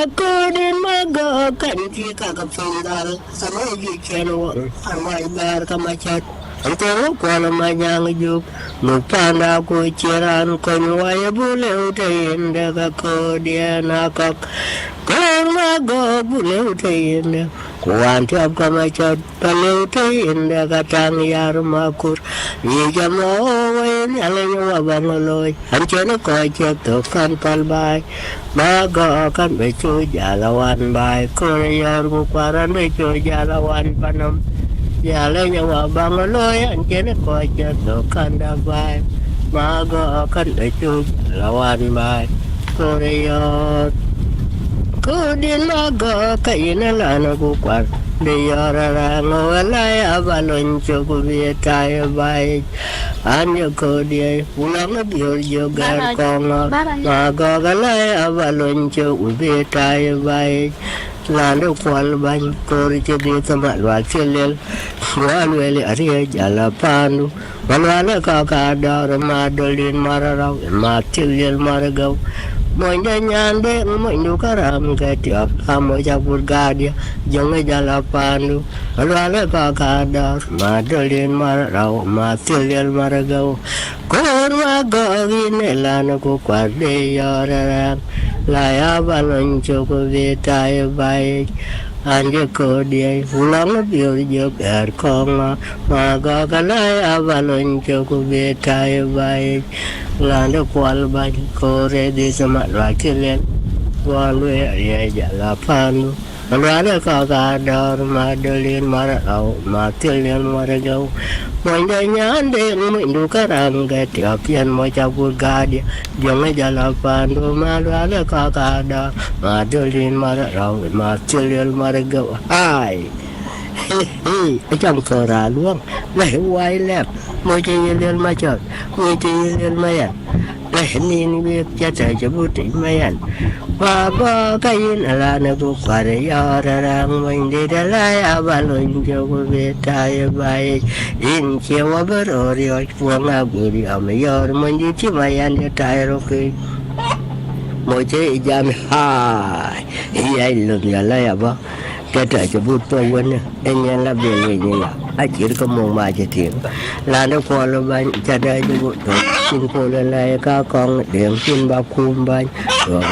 According mago kanti kakapundal sama channel amai bar kamachat antara kuala manyang juk nupanda ko chiran konwaya bule utayenda kako dia nakak mago bule utayenda kuanti kamachat pale utayenda katang yar makur yijamo wen alenyo abangoloy anchana ko cheto kan palbai mago kan becu jalawan baik korean kuparan becu jalawan panam jalannya wabang loy anjene ko jatuh kanda baik mago kan becu jalawan baik korean kudin mago kaina lana kupar dia orang walai abalon cukup biaya baik anya ko dia pulang biar juga kongo mago galai abalon cukup biaya baik lalu kual banyak kori jadi tempat wasilil Malual Ariik jalapan Malual kakada ramadolin mararau matilil maragau Monya nyande monya karam ketiak amo cabur gadia jangan jalapan Malual kakada madolin mararau matilil maragau korma gawin elana ku kuarde yorang laya balon cukup betay baik anje ko dia pulang biar juga konga maga kalai abalon cukup betay baik lalu kual banyak kore di semak wakilin walu ya jalapan lalu ada kakadar madolin marau matilin maragau Monya ande mundu karang ketiapian mau cabur gadia jangan jalapan Malual kakada madolin marau matilil maragau ai trong cora luang lấy quay lẹp môi chơi lên mà chợt môi chơi lên mà ăn lấy nín biết cha trời cho bút trị mà ăn và có cái là nó cũng phải để do ra mình đi ra lại abalon cho cô biết trai bay in chiều qua bớt rồi quăng áo bự đi ở mấy giờ mình đi chứ mà ăn cho trai rồi khi môi chơi jam hai ai lượn ra lại à bác cái trời cho bút tôi quên anh em là về người như là ai chỉ có một mà chỉ tiền là nó qua là bạn cha đây cho bút tôi xin cô lên lại các con điểm xin bao khum bạn rồi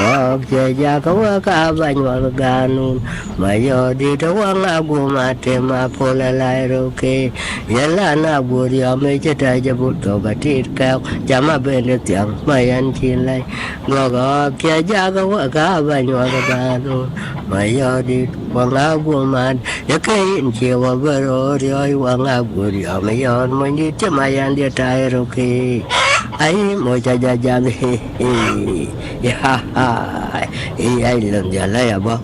chơi ra có cả bạn hoặc là gà nun mà giờ đi đâu ăn abu mà thêm mà cô lên lại rồi kì vậy là nó abu đi ở mấy cái trời cho bút tôi bắt thịt cao chả mà bên được tiếng mà ăn chi lại rồi chơi ra có cả bạn hoặc là gà nun mà giờ đi quăng abu mà ya cái chiều qua bữa rồi quăng abu đi ở mấy giờ mình đi chứ mà ăn đi trai rồi kì ấy mỗi cha cha cha đi ai lần giờ lấy à bố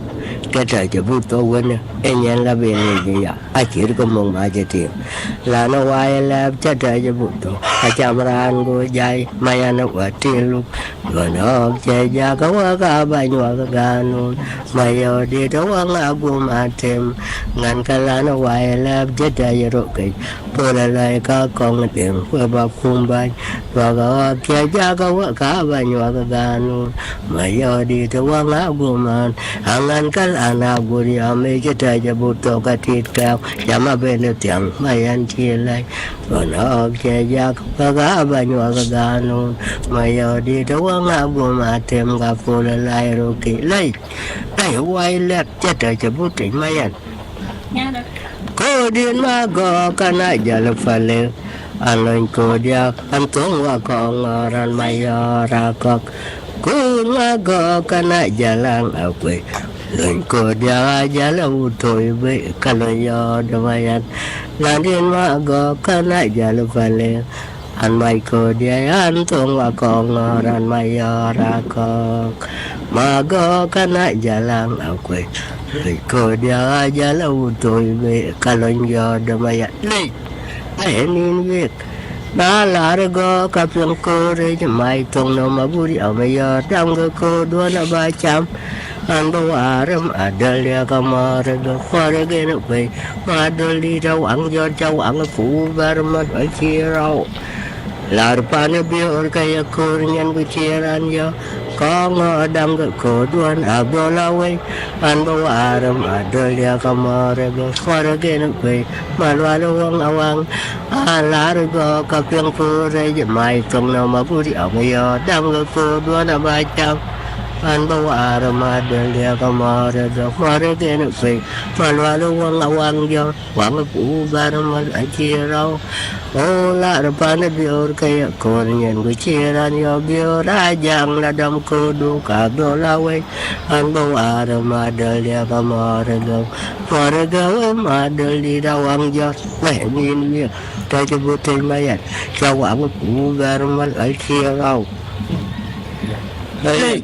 cái trời cho bút tôi quên anh em là về người vậy ai chỉ có một mà chỉ tiền là nó quay là cha trời cho bút tôi ai chăm ra ăn của dây mai ăn nó quả tiền luôn rồi nó chơi ra có cả bài nhỏ cả gà luôn mà giờ đi đâu ăn abu mà thêm ngàn cái là nó quay là cha trời cho rồi cái tôi lại có con tiền của bà khum bay và có chơi ra có cả bài nhỏ cả gà luôn mà giờ đi đâu ăn abu mà hàng ngàn cái là abu đi ở mấy cái trời cho bút tôi cái thịt cao chả mà bên được tiếng mày ăn chia lại rồi nó chơi ra có cả bài nhỏ cả gà luôn mà giờ đi đâu ăn abu mà thêm cà phê lại rồi kỹ lấy quay lẹt cha trời cho bút tỉnh mày ăn cô điên mà có cái này giờ là phải lên anh lên cô dia anh tuông qua con ran mày ra cọc cô mà có cái này giờ là ở quê lên cô dia giờ là thôi với cái này giờ đâu mày ăn là điên mà có cái này giờ là phải lên anh mày cô dia anh tuông qua con ran mày ra cọc mà có cái này giờ là ở quê cô dia giờ là thôi với cái này giờ đâu mày ăn lấy ai nín biết đó là go cặp trong cô rồi mai tuần nào mà buri ở bây giờ trong cái cô đua là 300 anh bảo aram ada lia kamar go khoa cái nó về mà đưa đi đâu ăn do châu ăn phụ vermat ở chia rau là pan biar kayak kurnian bicaran yo có ngõ đâm cái cổ đuôn Abuoi Gai an bao aram adalia kamare go khore gen pe Malual awang ala go kapiang pure mai tong na mapuri amayo dam cái cổ đuôn ba chang an bao aram adalia kamare go khore gen pe Malual awang yo wang pu baram al chirau Ola rapana bior kaya kornyen gu chiran yo bior ajang la dam kudu ka dola we an bau ara madal ya kamare go kore go madal di dawang jot we min ye ta jebutin mayat cawang pu garmal al chirau Này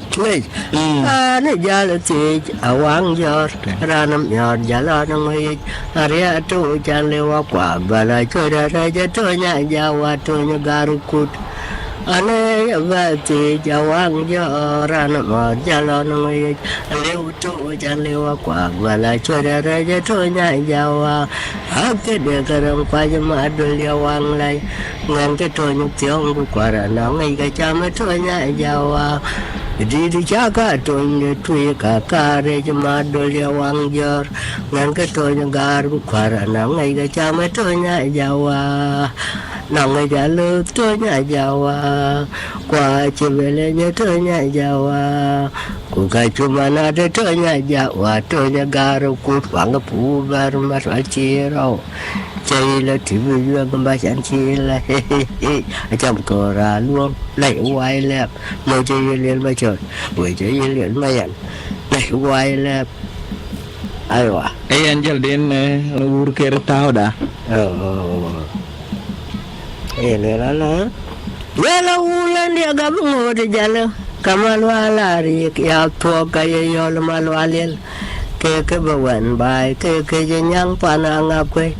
jalati awang jor ranam yod jalanam hit area tu chan lewa kwa bala chora raja to nya jawa to nya garukut ane yavati jawang jor ranam yod jalanam hit lewa tu chan lewa kwa bala chora raja to nya jawa ake de karam pajama adul yawang lai ngan ke to nyuk tiong ku kwara na ngai ka chama to nya jawa di jaga to ne tui ka kare jama dol yawang jor ngan ke to nya gar ku kwara na ngai ka chama to nya jawa na ngai jalu to nya jawa kwa chibele nya to nya jawa ku ka chuma na de to nya jawa to nya gar ku wang pu bar mar chiro chơi là chỉ vì con ba chẳng chi là trong cờ ra luôn lại quay lẹp mới chơi liền bây giờ buổi chơi liền bây giờ lại quay lẹp aiわanh chơi đến ur kere tao đã ini lah Wala ulan dia gabung ngode jalo Malual Ariik ya to kaya yo Malual ke bawan bai ke jenyang panang apwe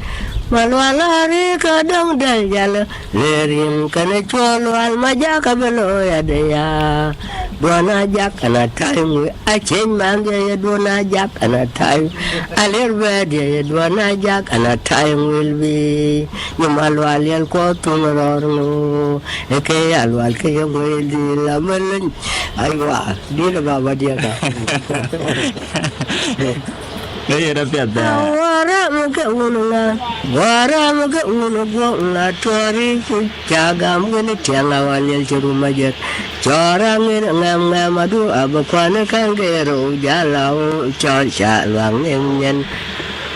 Malual Ariik kadang dal jalo lerim kana cholual majak belo ya dia Dona jak ana time acen man dia dona jak ana time aler dia dona jak ana time will be ni Malual ko tunoro ke alwal ke yo di lamen aywa dia baba dia ka Kaya dapat dah. Wara muka unu na tori jaga mungkin tiang awal yang ceru majer. Corang ini ngam adu abakwana kan kero jalau corca luang emyen.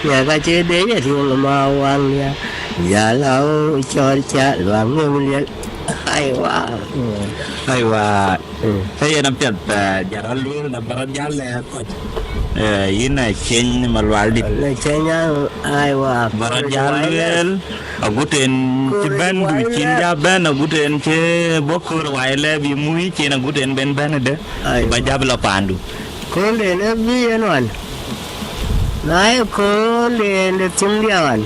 Ya kace deh tu mawang ya jalau corca luang emyen. Aywa. Kaya dapat jalan liur dapat jalan kot. Ina chen Malual dit chenya aywa barajal aguten ben du chin ja ben aguten che bokur waile bi mui chen aguten ben de ba jabla pandu konde ne bi enwan nai konde ne timdiawan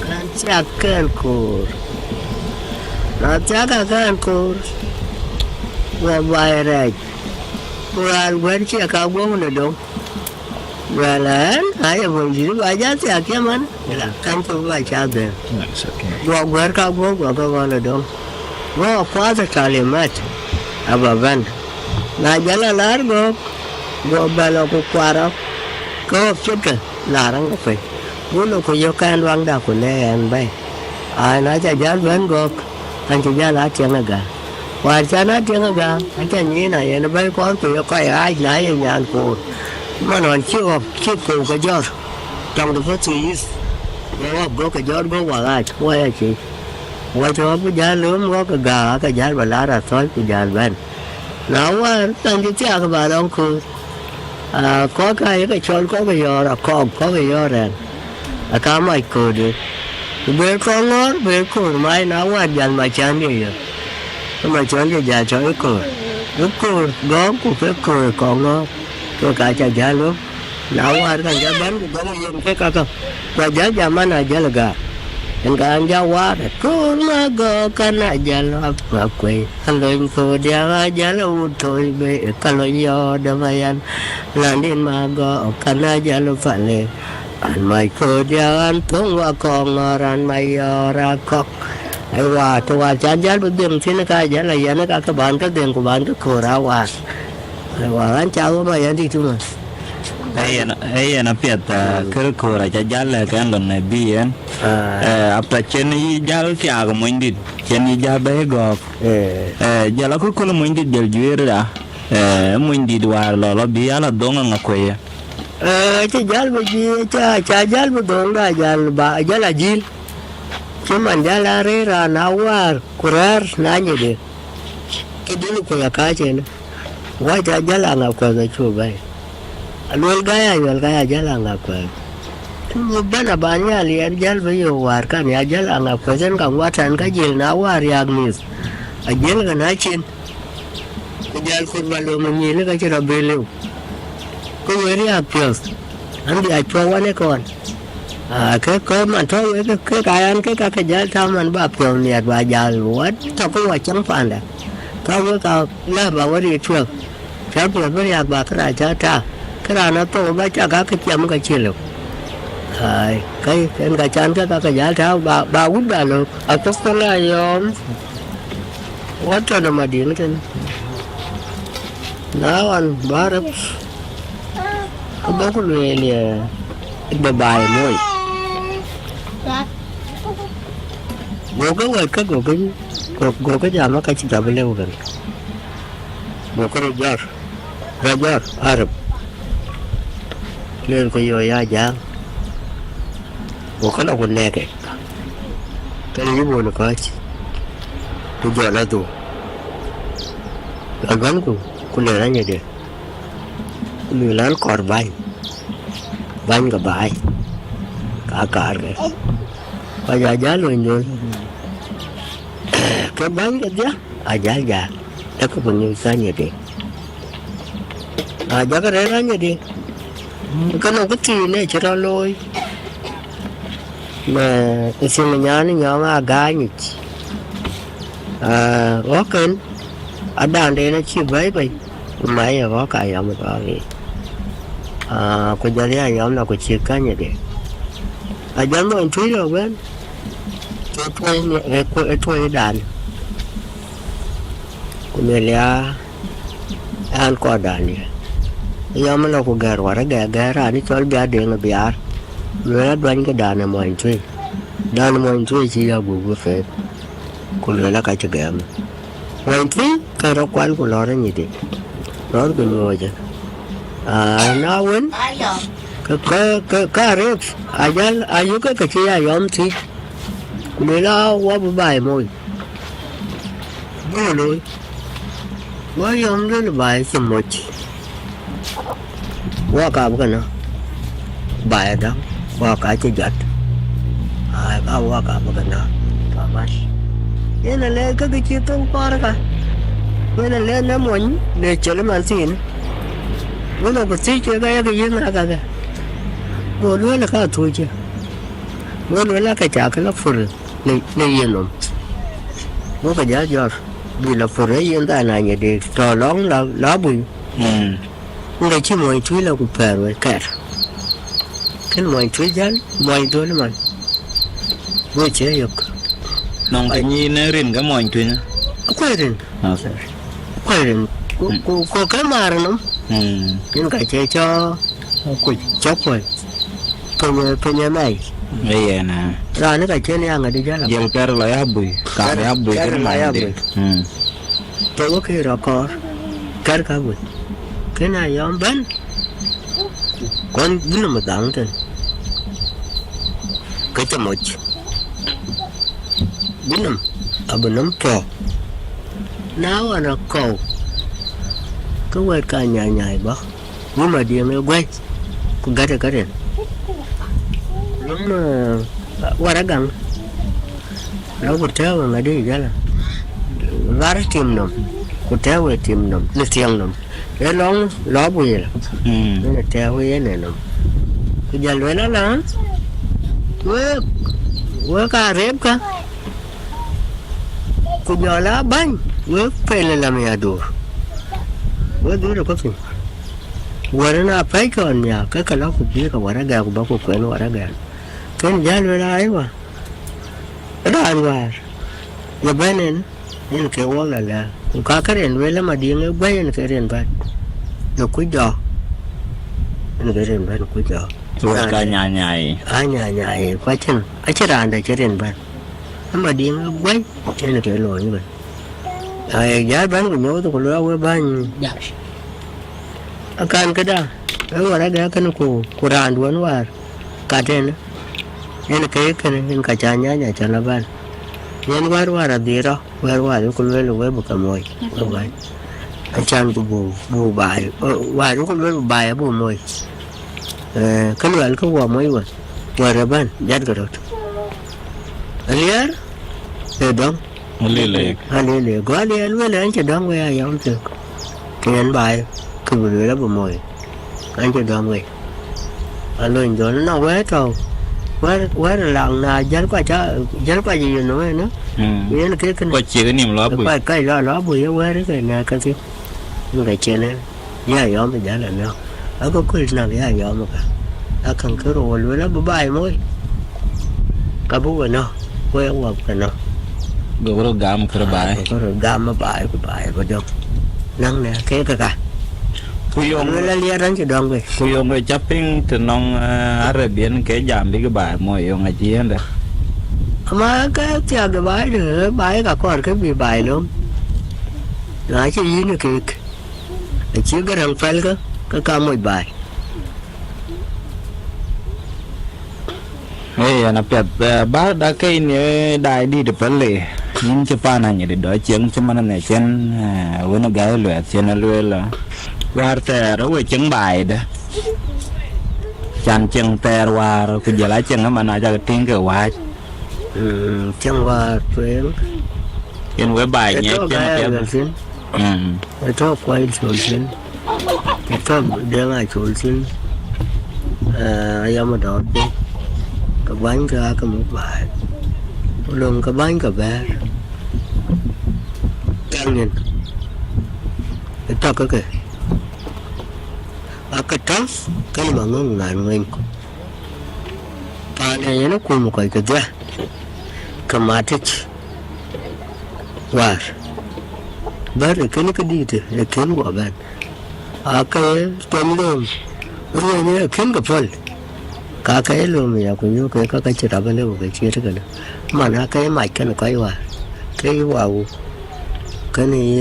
kan chakkan kur na chakkan kur wa bayre Bulan buat si akak buang mana dong? Bulan, ayah buang sini baca si akak mana? Kan tu baca deh. Buat buat kak buang mana dong? Buat kuasa kalimat, ababan. Nah jalan largo, buat balok kuarap, kau cakap larang apa? Bulu kuyokan wang dah kunen bay. Nah jalan gok, kan jalan aja naga. Wajana tiếng ga cái như này nó bay con tụi coi ai nãy nhà cô mà nó chưa cô cái giọt trong đó có gì nó có cái giọt có quả ai quay chị quay cho cái giá lớn có cái gà cái giá và lá là sói cái giá bên nó quá tăng cái cha cái bà đông cô có cái chôn có cái giọt là có cái giọt này cá mày cô đi bê con ngót bê cô mai nó quá dần mà chán đi mà chọn cái già cho cái cửa gõ của cái cửa còn nó tôi cả cha giá luôn nào qua cái giá bán của nó dùng cái cả và giá mana aja lega yang kan Jawa kuna go kana jalo Pakwau kalau info dia aja lo toi be kalau yo damayan landin mago kana jalo fale an mai ko dia antung wa kong ran mai Akok ai wa to wa cha jal bu dem tin ka ja la ya na ka ban ka dem ko ban ka ko ra wa ai wa an cha ma ya di tu ma ai na pet Kerkuei ra cha jal le kan lon ne bi en apta chen yi jal kya go moindit chen yi jal be go jala ko ko moindit jal juer da moindit war lo bi ala donga ngakwe cha jal bu ji cha jal bu dong da jal ba jal ajil cuman jal are ra na war kurar na nye de ke dulu ko ya ka chen wa cha jal anga ko ga chu bai alwal gaya jal anga ko bana banya li jal ba yo war kan ya jal anga ko chen kan watan ka jil na war ya gnis a jel ga na chen jal ko balo mani ne ka chira bele ko weri a pios an bi a chwa wane kon cái mà thôi cái anh cái giá sao mình bà phường nhiệt và giờ quá tao có ngoài trắng phản đấy tao với tao là bà có đi chuột cháu phường với nhà bà cái này cháu cha cái nào nó to với cha cái chấm cái chi được cái chán cái giá sao bà út bà được ở tất cả là yom quá trời nó mà điện trên nào anh bà đó cái bố của người này bài môi gua cái jam nó cái chỉ tập lên rồi gua cái rajar Arab lên cái yo ya jang gua cái nào nè cái gì buồn nó coi tôi giờ là tôi gắn tôi lấy ra như thế tôi lấy cọt bánh cái bài cả cái bây giờ giá luôn cái bánh cái giá giá giá nó có bao nhiêu giá như thế giá cái đấy là như thế cái nào cái gì này chỉ ra lôi mà cái gì mà nhà nó nhỏ mà gái như có kênh ở đàn đây nó chỉ vậy mấy giờ có cái gì mà có gì cái giờ này nhóm nào có chia cái như thế dân nó truy rồi bên tôi đàn của mình là ăn qua đàn này giờ mình nó có gà ra đi cho bia điện là bia rồi là đoán cái đàn này mọi truy chỉ là bùa phết của người là cái chơi game mọi truy cái đó quan của nó là như thế nó cái người chứ nó quên cái rep ayo cái gì ayom thì người là quá bài môi bố lôi quá ayom đó là bài gì một quá cả cái nó bài đó quá cả chơi giật quá cả cái nó mà cái này là cái gì tôi có đó cả cái này là nó muốn để cho nó mà xin nó đâu có gì chơi cái gì mà cả bố nuôi là cái thôi chứ bố nuôi là cái chả cái là phở này yên lắm bố cái giá giọt vì là phở ấy hiện tại này để trò lóng là lá bùi người chỉ mọi thứ là cũng phải rồi cả cái mọi thứ giá mọi thứ là mọi bố chế được nông cái gì nó rìn cái mọi thứ nữa quay rìn có cái mà rồi nó những cái chế cho chốc rồi punya mai iya nah ra nó cái trên yang ada jalan yang ker lại Abuoi cái này đi tôi có cái rọ cò ker cái Abuoi cái này yom ban con bún mà đắng thế cái chấm mочь bún nấm po nào nó cầu cái quay cả nhảy bó nhưng mà điểm nó quay cũng cái này lắm qua đã gần nó một theo mà đi ra là vá cái tim nằm một theo về tim nằm nó tiếng nằm cái ló bùi là nó là theo cái này nằm cái giờ lưỡi nó là với cả rép cả cái giờ lá bánh với phải là làm nhà đồ với đứa đâu có gì vừa nó phải còn nhà cái nó cũng biết cái quả gà cũng bao cuộc nó quả gà cái giá lưỡi lá ấy mà cái đó ăn qua giờ bên này nên cái uống là có cái đèn với là mà điên nó bay nó cái đèn bên nó cúi giò nó cái đèn bên nó cúi giòตัวกันใหญ่ nhảy quá chân ấy chết đàn để cái đèn bên nó mà điên nó bay trên là cái lồi như vậy giá bán của nhớ tôi còn lo với bán akan cái đó cái gọi là cái nó của đàn đuôn vào cả trên nên cái nên cả cha nhà cha là ban nên vào là đi đó vào nó còn với một cái mồi vậy anh chàng của bù bài vào nó còn với một bài bù mồi cái loại cái quả mồi vậy vào là ban dắt cái đó liar để đóng lele gọi liar với lại anh chỉ đóng với ai không được cái anh bài cứ vừa là bù mồi anh chỉ đóng với anh lên rồi nó quét rồi quá là lần nào dán qua gì nữa vậy nó cái có chỉ cái niềm lo bụi cái lo bụi quá đấy cái này cái gì cái chuyện này giá gió thì giá là nó ở có cái nào giá gió mà cả ở cần cái rồi luôn nó bự bài mới cả bố rồi nó quay ở ngoài cái nó rồi gam cái bài có rồi gam mà bài vào đâu năng nè cái cả kuyong là lia rắn chỉ đong vậy kuyong cái chopping từ nông Arabian cái giảm cái bài mọi ông ai chia đấy mà cái theo cái bài nữa bài cả còn cái bị bài luôn nói chứ gì nữa kì chỉ cái thằng phải cái cao một bài ấy là biết ba đã cái này đại đi được phải lệ nhưng chưa pa này để đợi chuyện cho mình này trên với nó gái luyện trên nó luyện là qua tè rồi với chứng bài đó chăn chân tè qua rồi bây giờ lấy chân nó mà nói cho cái tiếng cái qua chân qua tuyến trên với bài nhé chân cái top quay xuống xin cái top đưa lại xuống xin Ayom Dor cái bánh ra cái một bài luôn cái bánh cái bé căng nhìn cái top cái kì cái top cái mà ngưng ngàn mình cái này nó cùng một cái ra cái matriarch và bớt cái nó cái đi thì là kiếm của bạn cái tôm luôn rồi như là kiếm cái phơi cả cái luôn mình cũng như cái chuyện đó bên đây một cái chia thế này mà nó cái mạch cái nó quay cái vào cái này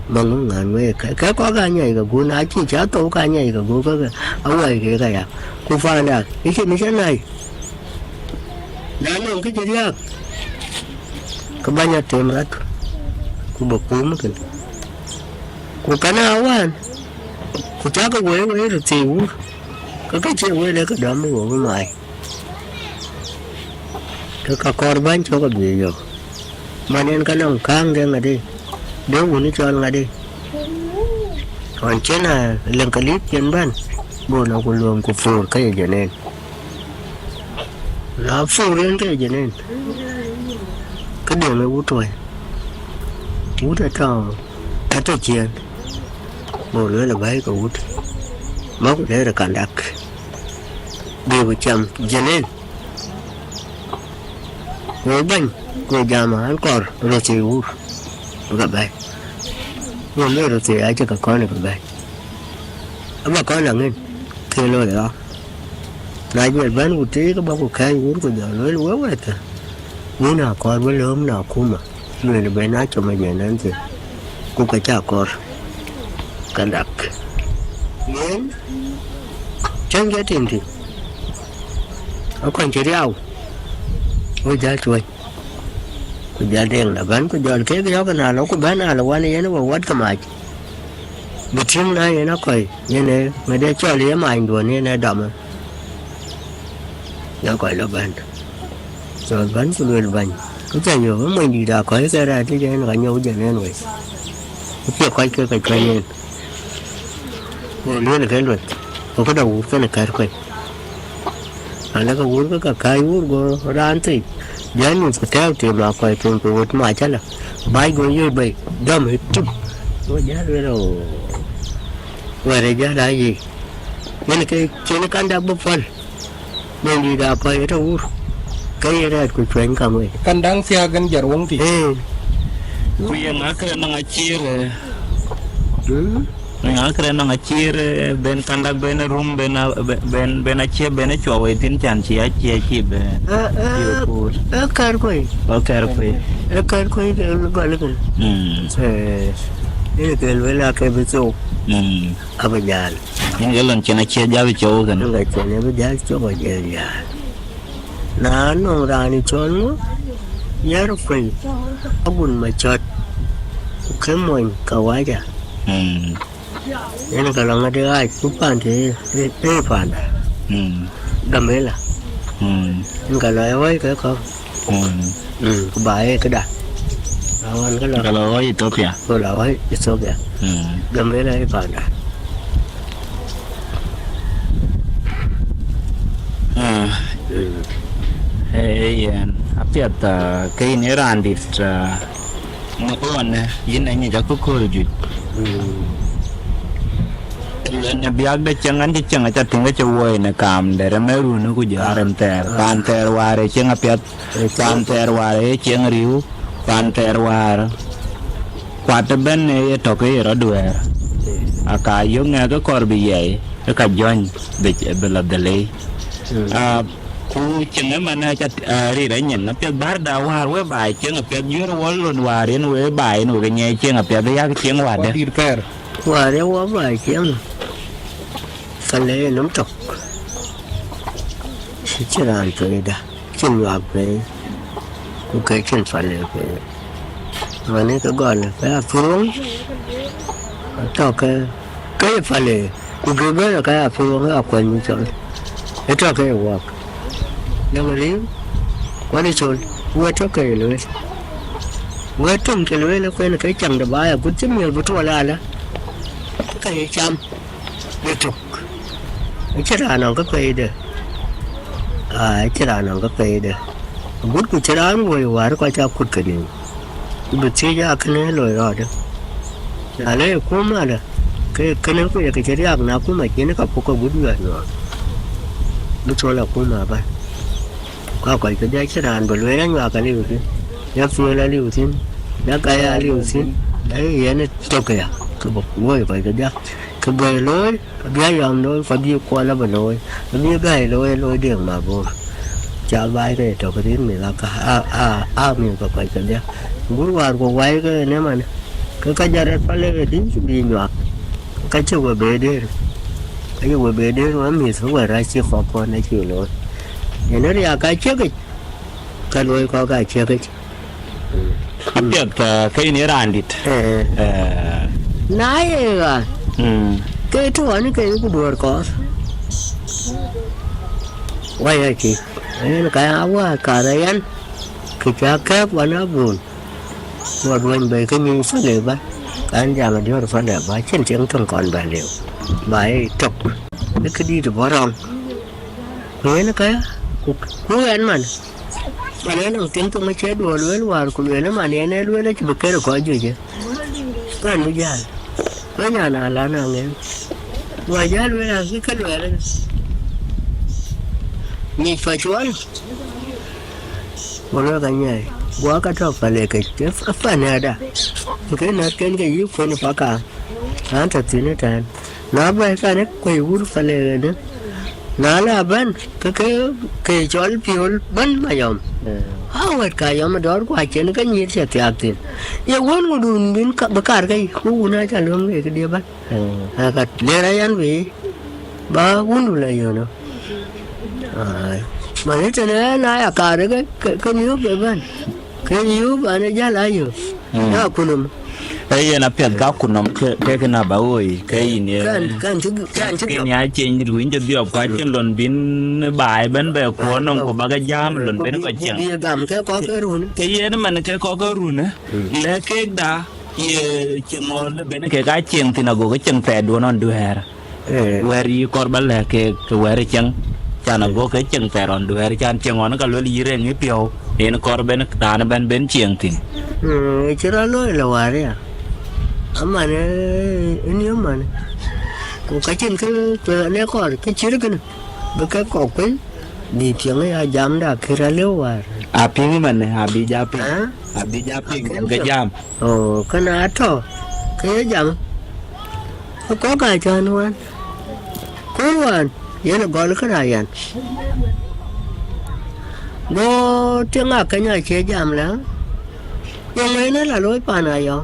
bằng ngàn mấy cái có cái này cái cuốn áo chỉ chả tổ cái này cái cuốn cái ở ngoài cái à cô pha nè cái chuyện này đang làm cái gì đó cái bao nhiêu tiền mất cô bọc cuốn cái cô cái nào á cô chắc cái quế rồi chịu cái chuyện quế đấy cái đó mới của mày cái con bán cho cái gì rồi mà nên cái nòng căng ra là đi nếu muốn cho là đi còn trên là lần clip trên ban buồn nó còn luôn của phù cái gì nên nó phù đến cái gì nên cái đường nó út ra cho chiên một nữa là váy của út móc để là cản đặc điều một trăm gì nên ngồi bánh ngồi già mà ăn còn rồi chỉ út gặp bài nhưng nếu thì ai cho cả con này gặp bài mà con là nghe kia lôi đó lại về bán một tí có bao nhiêu cái uống của giờ nói quá vậy ta như nào con với lớn nào cũng mà người là bé nói cho mày về nên gì cũng phải chào con cả đặc nên chẳng giá tiền thì ở còn chơi rau với giá chuối giờ đen là bán có giờ cái gió cái nào nó có bán nào là qua này nó vào quát cái mạch bị chim này nó coi như này người đây cho lấy mày đùa như này đậm nó coi là bán rồi bán cho người bán cái chả nhiều mình đi đã coi cái ra chứ nó cả nhiều giờ nên rồi cái coi cái nên rồi là cái luật có cái đầu cái này cái coi anh nó có uống cái uống rồi ra ăn thì giá như cái theo thì mà coi thường của mà chắc là bài gọi như vậy đâm hết chút có giá rồi ngoài đây giá là gì nên cái chuyện nó căn đang bốc phân nên đi ra coi đâu cái ra của chuyện cả người kandang sia gan jarwong ti Kuya ngakre nang achire. Ngakre nang achire ben kandak ben room ben achie ben chwa tin chan chi ben. Kerkuei. Kerkuei. Kerkuei ke balik. Ini ke luela ke betul. Apa jalan? Yang jalan cina cia jauh jauh kan? Enggak cina berjalan coba jalan. Nah, orang ini cuma ya rupanya abun macet. Kemoy kau aja. Ini kalau nggak ada air, bukan deh, pandai. Gamela. Ini kalau awal ke kau. Kebaik ke dah. Awan kalau awal Ethiopia. Kalau awal Ethiopia. Gamela pandai. Apiat kay ni Randit ngakuan yun ay niya kukurujud. Na biag da changan di changa chatinga chawai na kam dere meru na kujaram ter panter ware chang apiat panter ware chang riu panter war kwata ben ne toke rodwer aka yung nga ka korbi yai ka join bela delay ku changa mana chat ri ra nyen apiat bar da war we bai chang apiat yur wol lon warin we bai no ga nye chang apiat ya chang war de Ware wa bai chang Kale nắm trọc Chứ làm tới đã Chân loạt về Cái chân phải lệ về Và nếu cái gọi là phải phương Cho cái phải lệ Cái bế là cái phương Cái quên như trời Cái cho cái hoạt Nhưng mà nếu Quá đi xôn Quá cho cái lưới Quá trong cái lưới Nó quên cái chẳng đã bái Cũng chấm nhiều bút là đó Cái chăm Đi trục Cara nang kakai deh, cara nang kakai deh. Bud ku cara anu boleh war kau cakut kini. Betul je akan elok ada. Ada kuma ada. Kena ku ya kecari aku nak kuma kini kau pukul bud juga no. Betul lah kuma apa. Kau kerja cara anu boleh orang akan liutin. Ya fuel liutin, ya kaya liutin. Ini ni tokya. Kau boleh kerja. Kerkuei lối, Abuoi Ayom Dor, Abuoi qua là bên lối, Abuoi Gai Lueth lối đường mà vô, chả vay cái chỗ cái tiếng mình là cả mình có phải cái gì, bữa qua có vay cái này mà, cái giá rất phải lấy cái tiếng đi nhọt, cái chỗ về bể đấy, cái chỗ về bể đấy mà mình xuống về ra chỉ khó con này chịu lối, thì nó đi cái trước cái lối có cái trước cái, apiat kay ni Randit. Nãy rồi. Cái chỗ này cái đuổi có quay lại chị cái áo cả đấy anh cái cha kép và nó buồn và buồn về cái mình phát liệu ba cái anh già mà đi vào phát liệu ba trên tiếng trong còn bài liệu bài chọc cái đi được bỏ rong nói nó cái cuối anh mà này nó tiếng tôi mới chết đùa lưới vào của lưới nó mà này lưới nó chỉ một cái được có gì chứ cái anh mới già cái nhà nào là nào nghe ngoài giá luôn là cái lưỡi này nhìn phải chuối một cái này quá cái trâu phải lấy cái phần này đã cái này cái gì phần phải cả anh thật sự nó tràn nó bây cái này quay vút phải lấy nữa nó là bên cái chó phiêu bên mà dòng Awat kaya mador ko achen kan yir se tiatin ya won gudun bin bakar kai ku na cha lom ke dia ban ha ka lera yan bi ba won la yo no ai mà nó cho nên là à cả đấy cái nhú vậy ban cái nhú bạn nó giá lại rồi nó cũng Ay na piat ka kunom ke na ba oi ke ni kan ke nya chen ni ruin je dio kwa chen lon bin bai ben be ko non ko ba ga jam lon ben ko chen ye gam ke ko ke run ke ye man ke ko ko run le ke da ye chemo le ben ke ga chen tin go ke chen te do non du her weri kor ba le ke weri chen chana go ke chen te ron du her chan chen on ka lo li re ni pio en kor ben ta na ben chen tin chira lo la wari à mà này mà này có cái trên cái này có cái chữ cái này cái cọc cái đi tiếng ấy dám đã kia ra liêu à Aping man abi japing. Abi japing cái jam. Cái nào thôi. Cái jam. Có cái cho nó. Có luôn. Vậy là gọi là cái này anh. Nó tiếng ngạc cái nhà chế jam lắm. Nhưng mấy nó là lối bàn này rồi.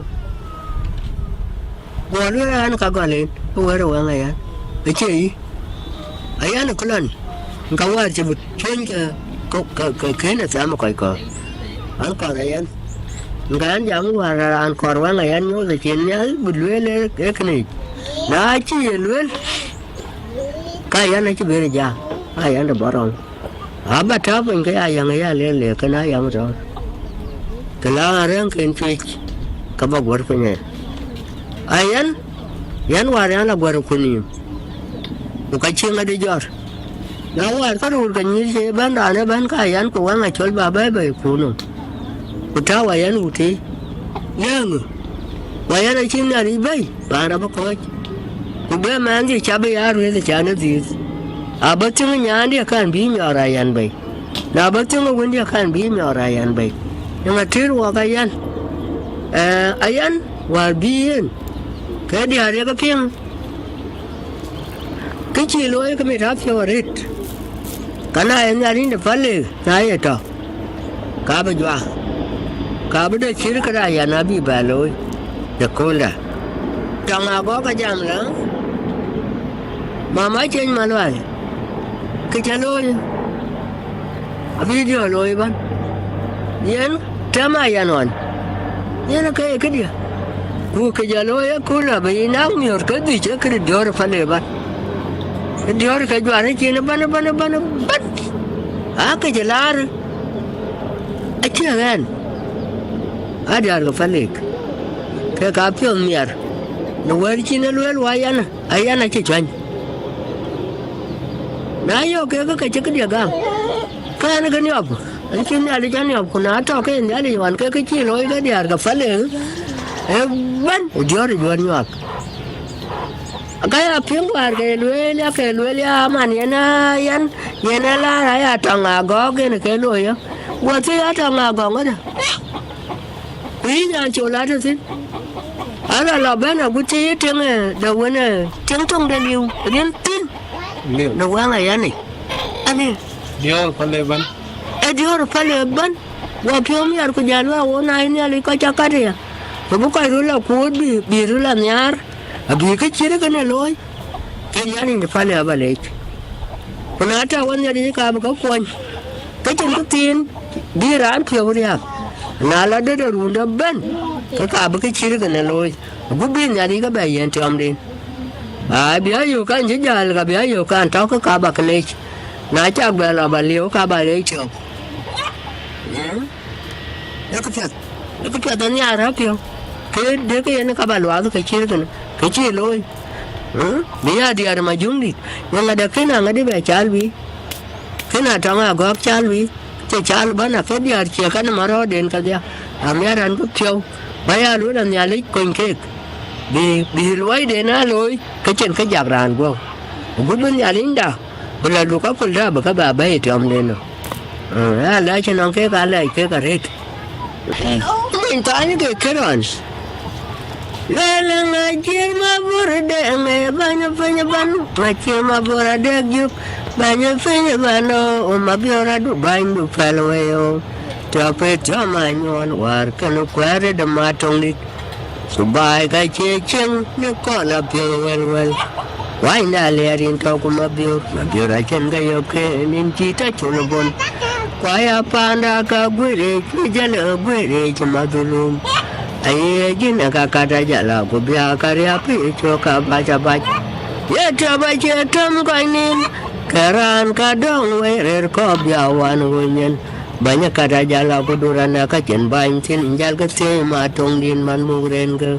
Gọi là anh cả gọi lên. Gọi là gọi này anh. Cái gì? Ấy anh có lần. Không có chỉ một chuyên cái này sao mà coi coi. Anh còn này anh. Cái anh giống qua là anh còn qua ngày anh nói là chuyện nhớ bự lưỡi lên cái này. Nó chỉ lưỡi. Cái anh ấy chỉ biết là gì. Ai anh đã bỏ rồi. Bắt tháp mình cái ai yang ấy lên liền cái này yang rồi. Cái lá răng cái chuyện cái bao quát cái này. Ai anh qua anh là quát cái này. Cái chuyện là đi giờ. Nó qua cái đồ cái như thế bán đàn nó bán cái anh của anh là chơi bà bé bảy cuốn. Một trâu ai anh một tí. Nhưng ai anh chỉ là đi bay. Bà đã bắt coi. Cô bé mà anh thì chả bay à rồi thì chả nó gì. Bắt chung nhà anh đi kan bí nhỏ ra anh bay. Đã bắt chung cái đi kan bí nhỏ ra anh bay. Nhưng mà thứ qua cái anh qua bí anh. Cái đi hari cái phiền. Cái chi lối cái mình ráp cho rít. Cái này anh ra đi để phá lệ. Này đó. Cá bây giờ. Cá bây giờ chỉ cái này anh bị bà lối. Để cô là. Trong có cái jam đó. Mà máy trên mà nói. Cái chả lối. Video lối bạn. Yên. Trama anh nói. Yên là cái gì. Cô cái chả lối. Cô là bởi nắng nhiều. Cái gì chứ. Cái điều phá lệ bạn. Dia orang kerja ni cina ban. Aku jelar. Aciah kan. Ada harga falik. Ke kapi miar. Nuwar cina luar wayan. Ayan aci cuan. Nah yo ke cek dia gang. Kan kan yo apa? Aci ni ada jani apa? Kuna tahu ke ni ada yang ke kecil loy ke dia harga falik. Ban. Dia orang jual ni apa? Cái phiếu qua cái lưới mà yana la ya tang go cái lưới á qua thế tang go đó quý nhà chỗ lá đó chứ là lò bên nào cũng chế tiếng này đầu này tiếng trong đây nhiều đến tin đầu qua ngày anh này điều phải lấy ban điều phải lấy ban qua phiếu mi ở cái nhà nó hôm nay này có chắc cái gì mà bố cái rồi là cốt bị rồi là nhar. Abi cái chuyện cái này lôi, cái nhà này phải là bà lệ. Còn ở trong nhà đi cả một cái quần, cái chuyện cái tiền đi ra ăn phiếu đi à, nào là để rồi đó bên, cái cả một cái chuyện cái này lôi, bố bên nhà đi cái bài hiện trong đi, bây giờ yêu cái gì là bây giờ yêu cái anh cháu cái cả bạc lệ, nãy chắc bây là bà liêu cả bà lệ chồng, cái chuyện đó nhà ra phiếu, cái để cái này cả bà loa cái chuyện cái này. Kecil loh, dia ada majung di, yang ada kena nggak dia calwi, kena tengah gok calwi, cal bana ke dia kan marah den kerja, amiran tu tiaw, bayar lu dan nyali koin kek, di luai dena loy, kecil kejabran gua, gua pun nyali dah, bila luka pulda baka babai itu am deno, lah cenang kek alai kek karet, minta ni kek keran. Lalang ngajir mabur deng banyak ban ngajir mabur deng juk banyak ban mabiora du bain du falwayo tapi jamanyon war kanu kware de matong dik subai ka checheng ne ko la wel wai na lerin ka ko mabiora chen ga yo ke nin chi ta chulobon kwaya panda ka gwere jale gwere madulum ai jin ka kata jala ko bia karya pi cho ka baca ya baca tam kainin karan kadang werer ko biawan wenyen banyak kata jala ko durana ka jen ban tin jal ka te ma tong din man muren ke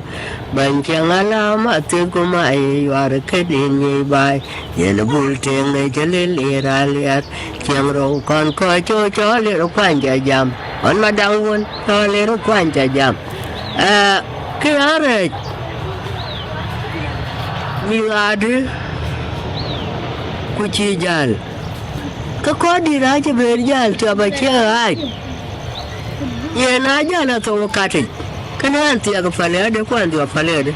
ban chang alama te ko mai war ke din ni bai yen bul teng ne jale le ra liat chang ro kon ko cho le ro kwan ja jam on ma dang won to le ro kwan ja jam cái này mình ada kuci jal, kau di raja berjal tu apa cakap? ye na jana to kati kana anti aga fale de ko andi fale de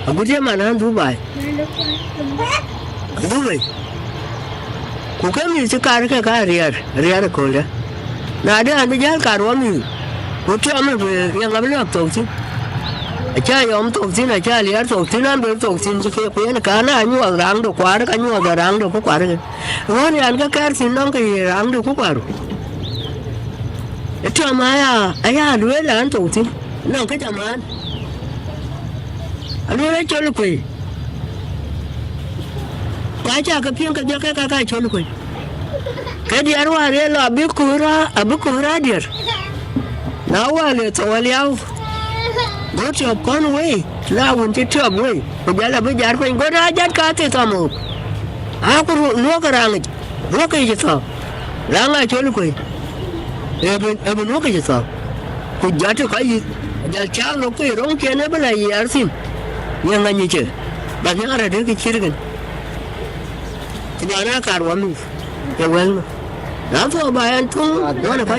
aguje mana Dubai ku kami ci kar ka riyar ko da na da an ja karwa mi ko to amma ya ngabla to ci cha yom to ci na cha liyar to ci nan do to ci ke ko yana kana anyu rang do kwar ka anyu rang do ko kwar woni an ka kar sin non ka rang do ko kwar to ma ya aya duwe la an to ci non ka jaman alwe chol ko ka cha ka pin ka ja ka chol ko ka di arwa re lo abukura dir na wale to waliao go to Conway la won ti to boy ko jala be jar ko go na jat ka te to mo a ko no ka rang ro ka ji to la nga chol ko e no ka ji to ko jat ka yi ja cha lo ko ro ke ne bala yar sim yang nga che ba nga ra de ki chirgan ti na karwa mi ya wel na to ba an tu no na fa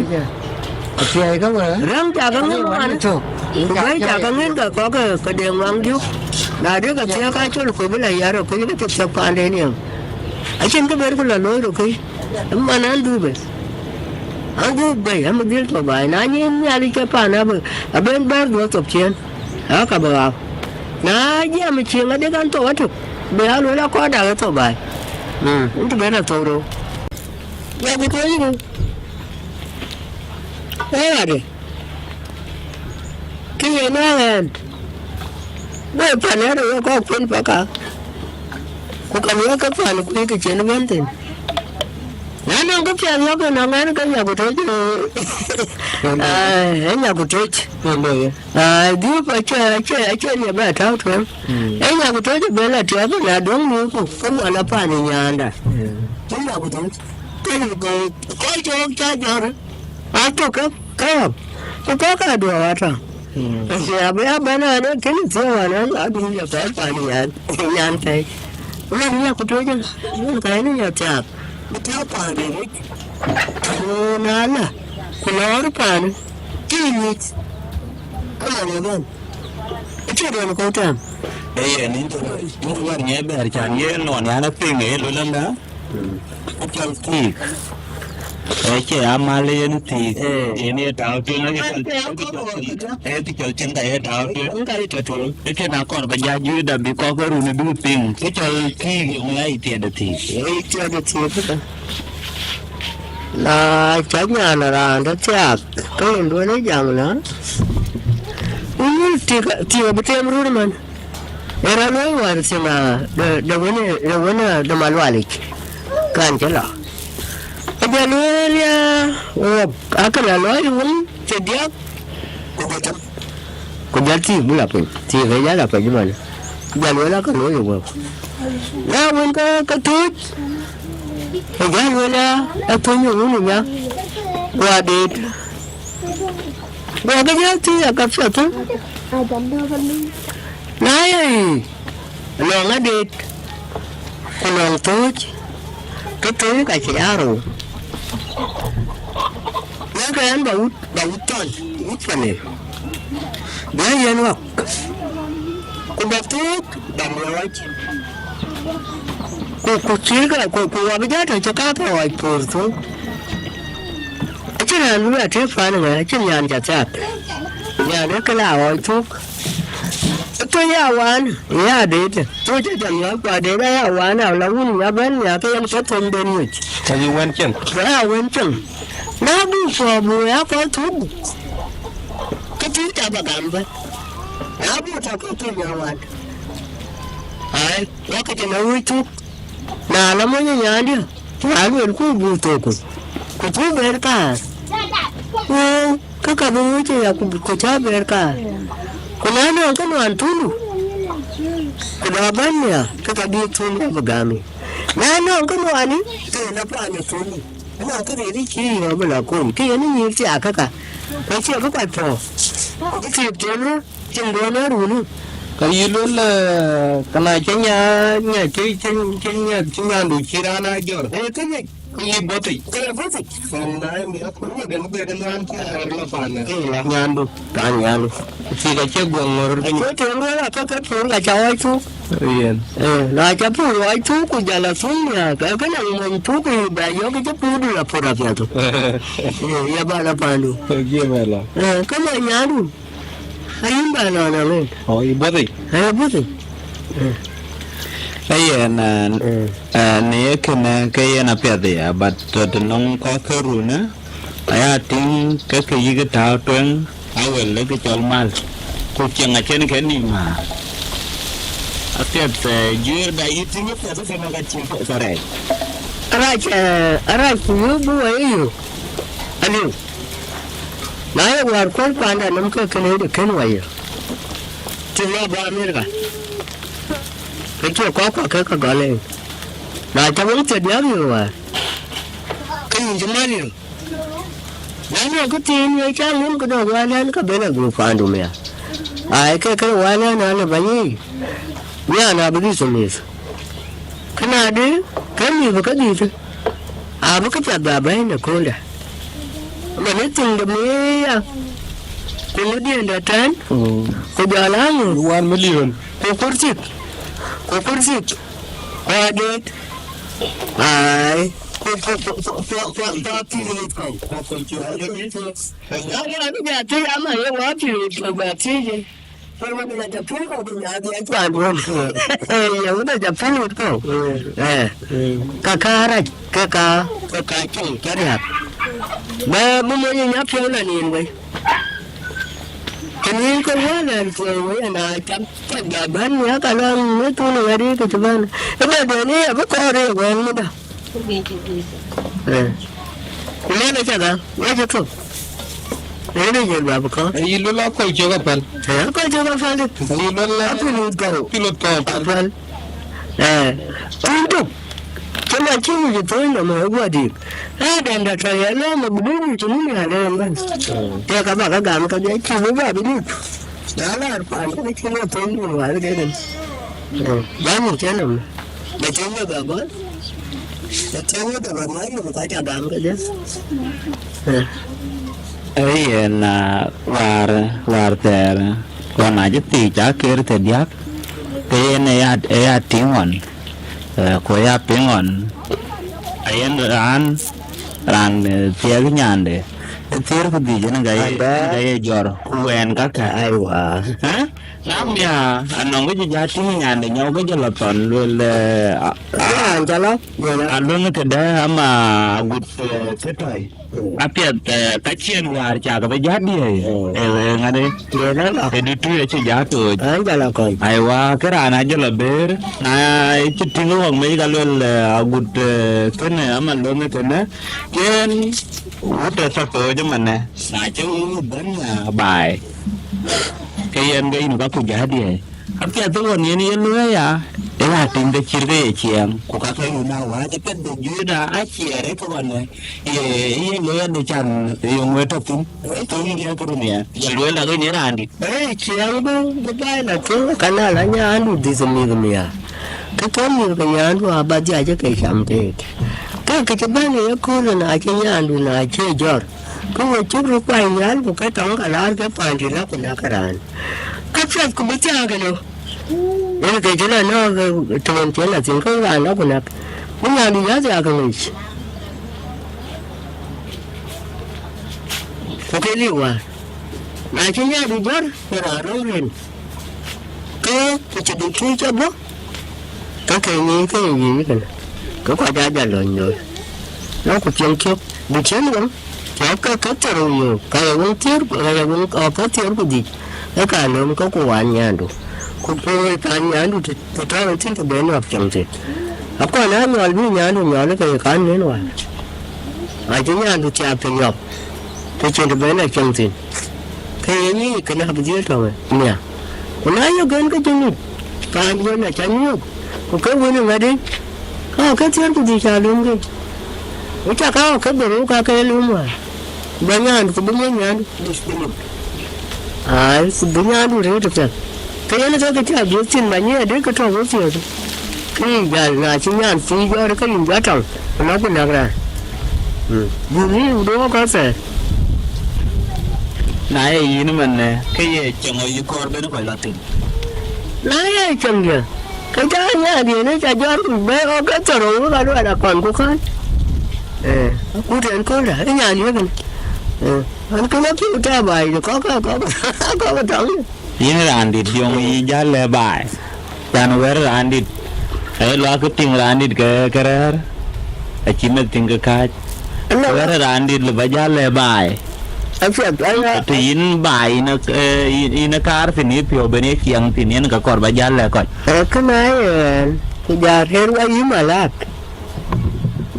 Aciecdit ka ba? rang cha ka ngen man to bai cha ka ngen ka ko ka de wang ju na de ka cha ka chol ko bela yaro ko ni to sa pa de ni a chen ka ber ko la lo ro ko man an du be am dil to ba na ni ali ka pa na ba ben ber do to chen ha ka ba na ya mi chen de kan to to be ha lo la ko da to ba to be na to ro ya bi ko ni Ade. Kaya na ba panero ko pun paka. Ko kamera ka pan ko ke chen banten. Na no ko pya no ko na ngan ka ya ko to. Ya ko to. Di pa cha ni ba ta to. Ya ko to be la ta ba na dong ni ko ala pa ni nyanda. Ya ko to. Ko cha jar. Ato ka ka do wata ya ba na da kin tsawa na abin ya fa fani yan kai wannan ya fito jin kai ne ya ta pa ne ko na la ko na rufa ne kinit kuma ne ban ce da ko ta ni to wa ne ber chan ye no ya na ping e lo landa achal ki che amale ni ti ni ta tu na ti chol chen ta ta tu ka ri to che na ko ba ja ju da bi ko ru ni du ping che chol ki ong lai ti da ti che da ti ta la cha nya na ra da cha ko ndo ne jang na ti ba tem ru man era no wa sima da wani da Malual Ayik kan jela Januelia, akan lalu pun setiap kejati bulan pun, tiada jalan apa gimana? Januelia kan lalu pun. Nah, mereka ketut, Januelia, apa yang ya? Wadid, berapa jati agak satu? Nah, long adit, long tuj, ketut kasih arung. Cái anh bảo toàn ít phần này đấy anh học cũng đọc thuốc đồng rồi cô chỉ cái cô bây giờ thì cho các loại cô thuốc chứ là lúc là trước phải này chứ nhà chặt chặt nhà đó cái nào loại thuốc tôi nhà quán nhà đấy tôi chỉ cần nhớ qua đấy là quán nào là muốn nhà bên nhà cái em có thông bên người Tayo wan chen. quen chừng nó bu phò mùi áo có thuốc cái thứ ta bà làm vậy áo bu ta có thuốc nhà hoàn nó cái chuyện nó thuốc nào nó mới nhà đi phải luôn khu bu tổ của thuốc về cả cái cả bu chứ là của cha về cả của nó cái đoàn thuốc của nó bán nè cái ta đi thuốc nó bà gami nó cái đoàn ấy thì nó bán được thuốc nó cái gì đi chi mà bây giờ cũng cái này nhiều chả cả cái chuyện có phải phổ cái chuyện nó chừng đó nó đủ nữa cái gì luôn là cái này chứ nhà nhà chứ nhà đủ chi ra này giờ cái gì cái gì bớt đi cái bớt đi còn đấy mình cũng gần gần ăn chứ là phản là nhà đủ cả nhà đủ chỉ là chiếc buồng rồi cái chuyện đó là cái chuyện là cháu ấy chú là cháu phụ ấy chú của nhà là chú nhà cái này mình chú thì bà nhớ cái chú đi là phụ được nhà chú ya bà là bà đủ cái gì là cái này nhà đủ ai bà nào nào lên hỏi bớt đi bớt đi cái là này cái là phải đấy, but the nông có cơ rồi nữa, ai tin cái gì cái thao trương, ai về lấy cái chọn mal, cuộc chiến ở trên cái này mà, phải dưa đại ít nhất là phải nói cái chuyện phải đấy. Arai kuyu buai yu, aliu. Naya war kwan panda namka kene de ken wayo. Tilla ba Amerika. Kecil kok ke gale. Nah, kamu itu dia ni kan jaman ni. Nana aku tin ya calon ke wanan ke bela grup andu me. Ai ke wanan ana bani. Ya na bagi semis. Kana de kan ni baka di tu. Abu ka tada bai na kola. Mana tin da me ya. Kemudian datang, ke jalan 1 million. Kokorsik, adet, ay, Kini kemudian tuan anak cakap gaban ya kalau itu negara itu cuman, itu ada ni apa korang yang mana? Mana cakap? Mana cakap? Ini je berapa kau? Cái gì là coi chưa pal. Saya kau cakap falik. Cái là pilot kau. Fal. Untuk cuma cuma itu nama gua di. Dan data ya lama begini cuma ni ada yang bang. Dia kabar kagam kerja cuma begini. Dalam apa cuma tunggu ada kan. Banyak channel. Macam mana bapak? Macam mana bapak mai bapak cakap kerja. Ấy là var ter còn ai chỉ trả kia thì điác cái này ai tiếng ngon của ai tiếng ngon ấy ran tiar cái nhàn đấy tiar cái gì chứ nó cái giọt quen các cái ai quá hả lắm ya anh nói cái giá trị nhàn để nhau cái cho là toàn luôn là cho nó anh luôn cái đấy mà gục cái trời apiat kacien war caga be jadi ngade Dia e ditu ya ci jatu jalan kau. aywa kerana aja leber na ci tingu wang me galol agut kene amal lo me kene ken uta sato jamane na ci ban bai kayen ga inu ka ku jadi apiat to won ni lu ya ela tin de cirge ciang ku ka kai na wa de pen de juda a ciere ko wan ye lo ya de chan yo ngwe to pun to ni ya ko ni ya lo la ga ni randi Ciang tu bai lah tu kerana lanya anu di sini tu ya. Ketemu dengan anu abad dia aja ke sampai. Kan keceban ni aku nak aja anu nak aja jor. Kau cakap rupai ni anu kau tahu kalau ke panjang aku nak keran. Kacau aku baca kan lo. Ini kerana nak teman-teman nak tinggal kan aku nak. Mana dia aja aku ni. Okey liwa. Akhirnya di bar berarang ke jadi cuci apa? Kakek ni kan. Kau ada jalan je. Aku cakap bukan kan? Cakap kata orang kalau orang tiar, kalau orang apa tiar budi. Kalau kau kuatnya tu, kau kuatnya tu, kita nanti tu benar macam tu. Aku nak ni nyala kayak kan ni lah. Akhirnya tu cakap nyop. Tu benar macam tu. Kayak ni kena berjaya tahu ni. Kenapa kan ke jenis? Kan dia nak cakap. Kau boleh ngadi. Kau tiar budi calon ke? Macam kau baru kau lumah. Banyak tu banyak sebelum. Sebelumnya tu dia tu kan. cái nó cái cha biết tin mà nhớ đấy cái trâu nó phiền cái giờ là chỉ nhàn phí cho cái gì giá trồng nó cũng được rồi vui đó có thể nãy gì nữa mình cái chồng ở con bên nó phải là tiền nãy chồng kìa cái cha nhá thì nó cha cho bé có cái trâu nó cái đó là còn của con cũng chuyện có là cái nhà như vậy anh cứ nói chuyện cha bài rồi có cái trống ini randit yang jalan bay dan wer randit lo aku ting randit ke kerer cina ting ke kaj wer randit le jalan bay tin bay ina kar sini pio beni siang sini ka kor jalan kok cái này cái giờ thêm cái gì mà lát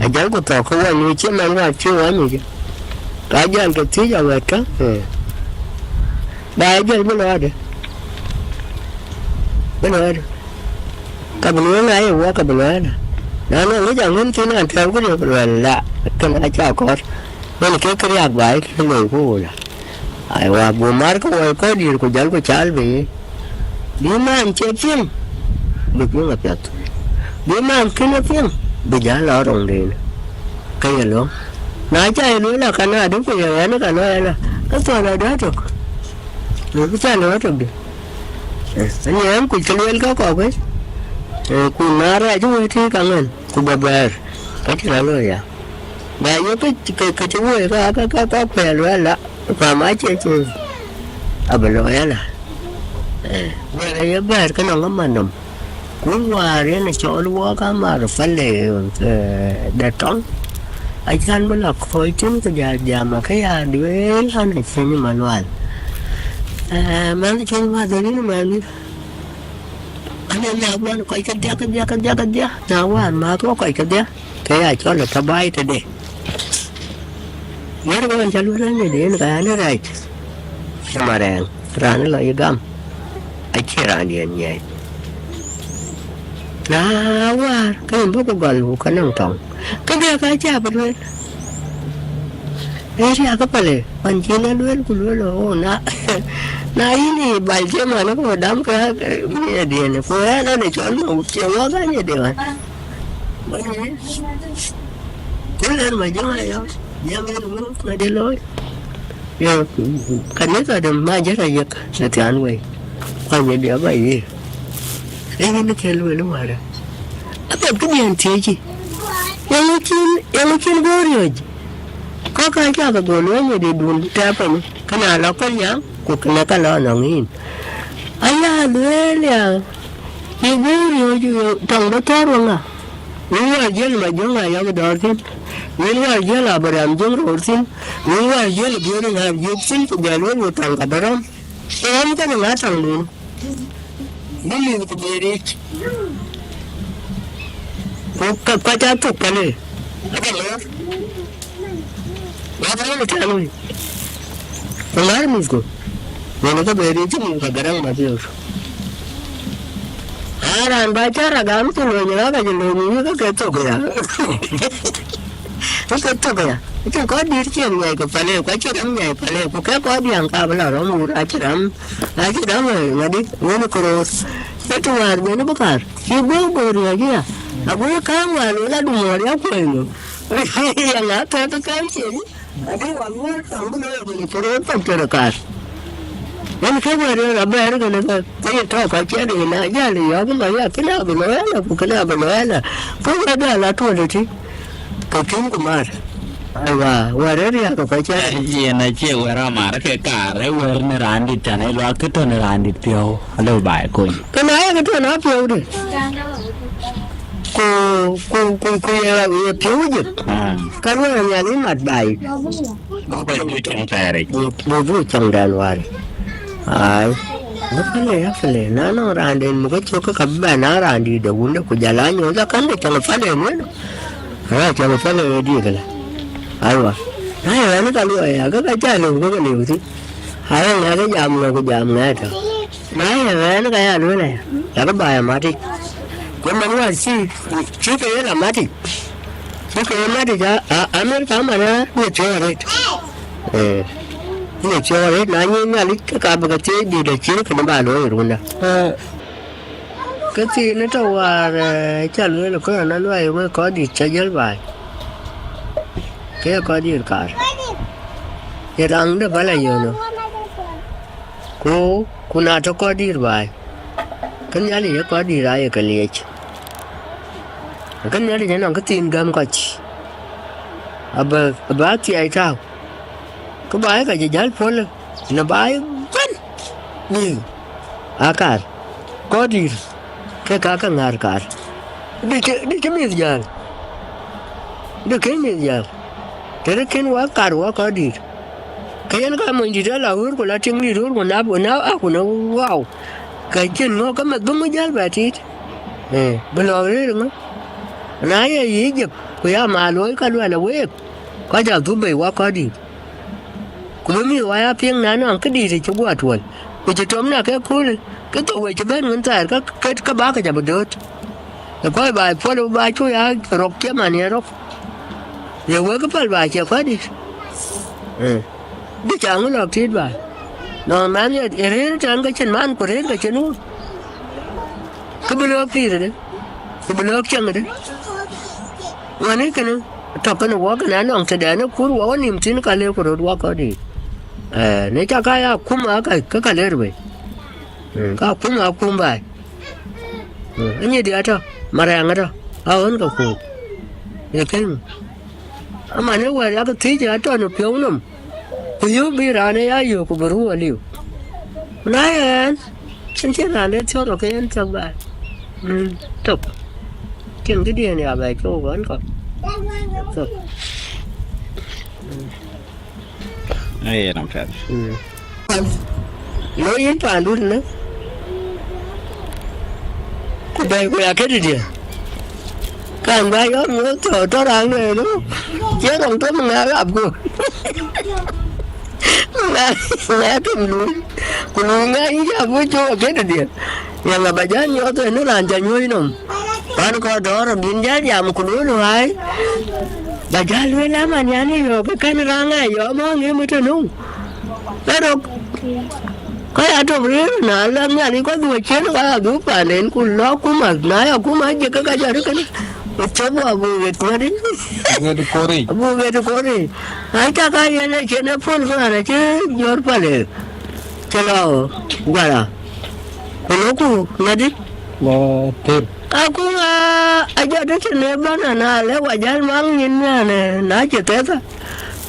anh cháu có tao không ăn chứ mà nó chưa ăn gì cả dân cái thứ giờ vậy đó đại dân mới nói được cái bữa này qua cái bữa này nó nói rằng những thứ này theo cái điều là lạ cái này chào con nên cái lạc vậy cái người của là ai qua buổi mai có điều của dân của cháu về đi mà anh chơi phim được những là đẹp đi mà anh kinh phim bây giờ lo đồng tiền cái gì luôn nói chơi nữa là cái nào đúng bây giờ nó cả nói là cái phần nào đó được cái phần nào được anh em cũng chơi lên có cái cũng nói ra chúng thì càng ngân cũng bờ bờ cái gì là luôn vậy bây giờ cái chú ấy cái phải luôn là và máy chơi bên đó là bây giờ bây cái nó mà nằm cũng qua đấy là chỗ nó có mà phải để trống anh khăn mới là khối chứng cái giờ mà cái đứa hơn này xem như mà loạn mà nó chơi qua rồi mà anh em nào mà quay cái đĩa nào qua mà có quay cái đĩa thế cho là tao bay thế đi nhớ các bạn cho luôn đấy để nó này mà đèn ra nó lại găm anh chơi ra điện nhảy nào qua cái mình có gần cái năng tổng cái dia cái cha bật lên thế ra cái pale anh chỉ nó luôn cũng luôn na ini balje mà nó có đám cái điện này phơi nó để chọn một chiều quá cái gì đều cứ lên mà giống này không giờ mình đi lối giờ cái nhất là đừng mai rất là giật là thì anh quay quan hệ địa vậy gì đấy nó chơi luôn đúng rồi apa cái điện thế gì yang mungkin gori kau kan jaga golongan di dunia apa ni kena lakukan yang ku kena kalau nangin ayah dia ibu dia tang doktor lah ni aja lah jangan ayah dorsin ni aja lah beramjung dorsin ni aja lah dia dengan jupsin jalan utang kadaram em kan ngatang dulu ni itu beri kau jatuh kali ada lah apa yang macam ni kemarin misku mana tu beri tu muka garang macam tu aran baca ragam tu lo nyala kaje lo ni ka ketok ya ketok ya itu kau diri cium nyai kepala kau cium nyai kepala kau kau diang kabel orang murah cium ngadi mana kurus itu war mana bekar ibu baru lagi ya aku kan walau lah dua hari apa ini yang ada tu kan sih ada walau tambah lagi kurus terdekat yang kemudian abang kan saya tahu kaca ni nak jadi ya kan kena benar bukan benar kau ada lah tu ada sih kau kemar Wah, wareri aku kaca. Iya na cie wara mara ke kare wer ne randit tane lo akito ne randit pio. Alo bai ko. Kenapa kita nak pio deh? Ku ya pio je. Kalau yang ni mat bai. Apa yang itu tare? Bu cang dan war. Ai. Apa nana randit muka cuka kabana randit dah guna ku jalan ni dah kan cang fale ni. Cang fale dia kan. Aywa, ayah ni kalau ayah kau kaca ni kau ni uti, ayah ni ada jam ni kau jam ni ada, ayah ni kaya ni lah, ada bayar mati, kau mana si kaya lah mati je, Amerika mana ni cakap, Ni chore na ni na li ka ba ka ti di da chi ka ba lo ru na. Cái gì nó tao hòa chả lưỡi là có nó loài mới có đi chơi giới bài cái có đi cả cái răng đó phải là gì nữa cô nào cho có đi bài cái nhà này có đi ra cái liệt cái nhà này nó cái tin gam có chi bà chị ai sao cái bài cái gì giải phun nó bài vẫn nhiều cả có đi cái cá ngar cả đi cái gì giờ đi cái gì giờ thế cái quá cả quá có đi cái nó mình đi ra là hứa của nó chừng đi hứa của nó của nó wow cái chân nó có mặt đúng mới giá vậy thì bây giờ đấy đúng không nãy gì vậy cái mà lối cái lối là quê có giờ thứ bảy quá có đi cũng mới qua phiên nó cái đi thì chúng qua tuổi bây giờ trống là cái cuối cái tụi cho bên người ta cái bác cái chả được rồi có bài follow bài chú ya rock chứ mà nè rock giờ với cái phần bài chưa có đi đi chẳng có lọt thiết bài nó mang như thế chẳng cái chân man của thế cái chân luôn cái bên lọt gì rồi đấy cái bên lọt chân rồi đấy mà này cái nó thọc cái nó quá cái nó sẽ để nó cuốn quá niềm tin cái leo của nó quá có đi nếu cho cái cũng ở cái leo rồi ka kuma bai ini dia to marang to awon ka ku ya ken ama ne wa ya ka ti ja to no pyo no ku yu bi ra ne ya yu ku bru aliu na yan chen chen ra ne cho cái en chang bai top ken cái dia ne ya bai ko gon ko so ai nam phép nói yến toàn luôn nữa đây là cái gì vậy càng bay đó nữa trời to đang này nữa chứ không tới mình gặp cô nghe cái núi còn nghe ý ra với chỗ cái gì vậy nhà là bà giá nhớ tôi nó làm chả nuôi nồng bà nó có đó là biến giá giảm của núi rồi ai bà giá nuôi lắm mà nhà này rồi cái nó ra ngay gió mà nghe mới cho nung đấy đâu cái ở trong đấy là làm nhà đi có đuôi chết nó có đủ cả nên cũng nó cũng mà nãy cũng mà chỉ cái giờ đó cái chấm vào bùi về qua đi bùi về được có đi ai ta cái này chuyện nó phun cái này chứ giọt phải được cho nó qua là nó cũng nghe đi Tim aku aja ada ceneba na lewa jalan mangin na na aja teta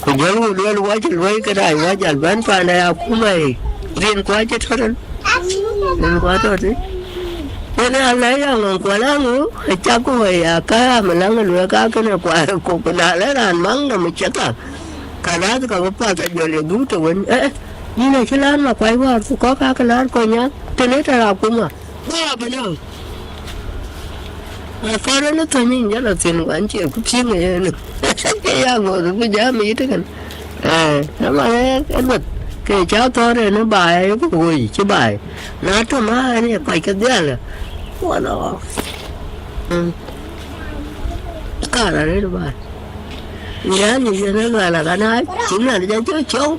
ku jalu dua wajal wai kedai wajal ban pandai aku mai rin ku aja toran rin ku aja tu ini ala yang ku langu caku wai aka melang lu aka kena ku pernah leran mang na menceta kana tu kamu pa tak joleh du tu ni na jalan ma kwai wa ku ko ka kelar ko nya teneta aku mah ba benar Kalau nó thôi nhưng nhớ là tiền của anh chị cũng chiếm người nữa cái ao ngồi được cái giá mỹ thế kan nó mà cái vật cái cháu to này nó bài nó ui chứ bài nó cho má này phải cái gì là quá nó cả là đấy bài giá như thế nó là cái này chính là nó cháu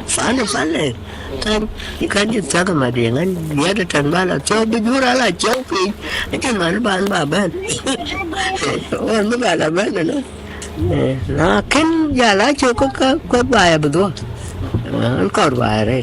phán này kan ikan itu cakap macam kan dia ada tanpa lah coba berjurah lah coba itu mana bahan orang tu bahan mana nah kan jalan cukup ke bahaya betul kau bahaya